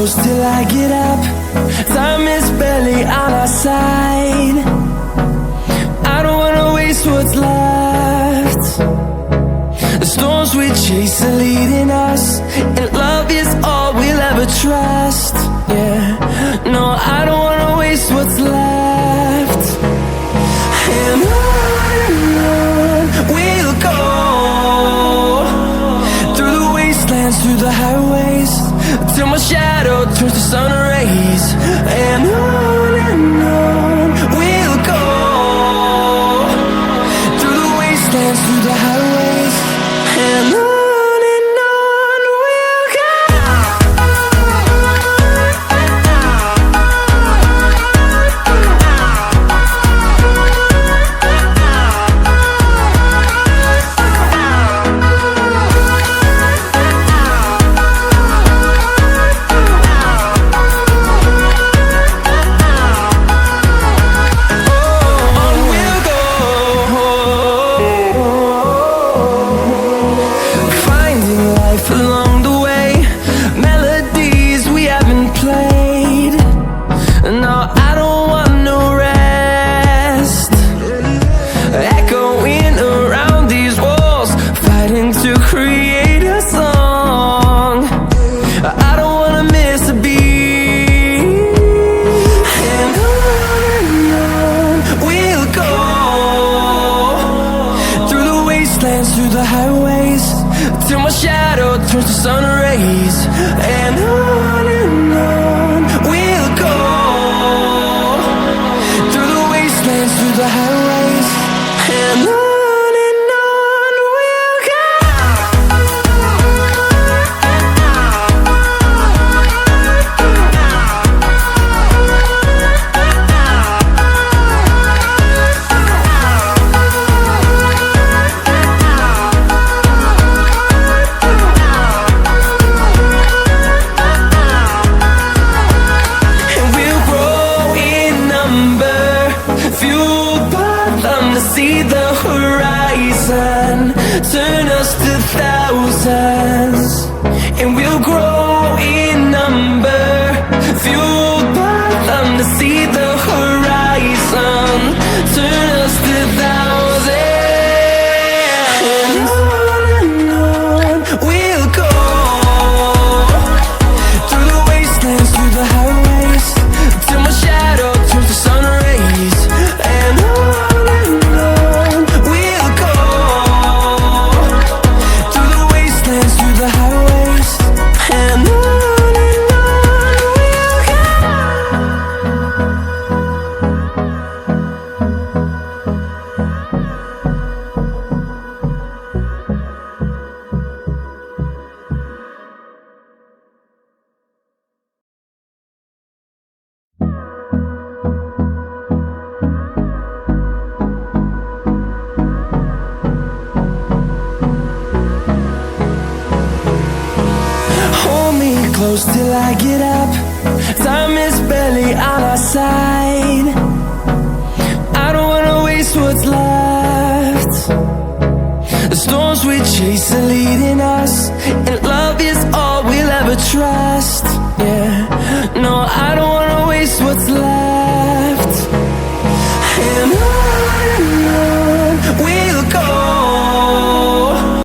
close till I get up. Time is barely on our side. I don't wanna waste what's left. The storms we chase are leading us, and love is all we'll ever trust. Yeah, no, I don't wanna waste what's left. And on we'll go, through the wastelands, through the highways, till my shadow turns to sun rays. And on we'll go, through the wastelands, through the highways, and on. Along the way, melodies we haven't played. No, I don't want no rest. Echoing around these walls, fighting to create a song. I don't wanna miss a beat. And on we'll go, through the wastelands, through the highways, till my shadow turns to sun rays. And on we'll go, through the wastelands, through the highways, and on we'll go. See the horizon, turn us to thousands, and we'll grow in number, fueled by them to see the horizon, turn us to thousands. And on we'll go, through the wastelands, through the highways, till my shadow turns to sun rays. And on close till I get up. Time is barely on our side.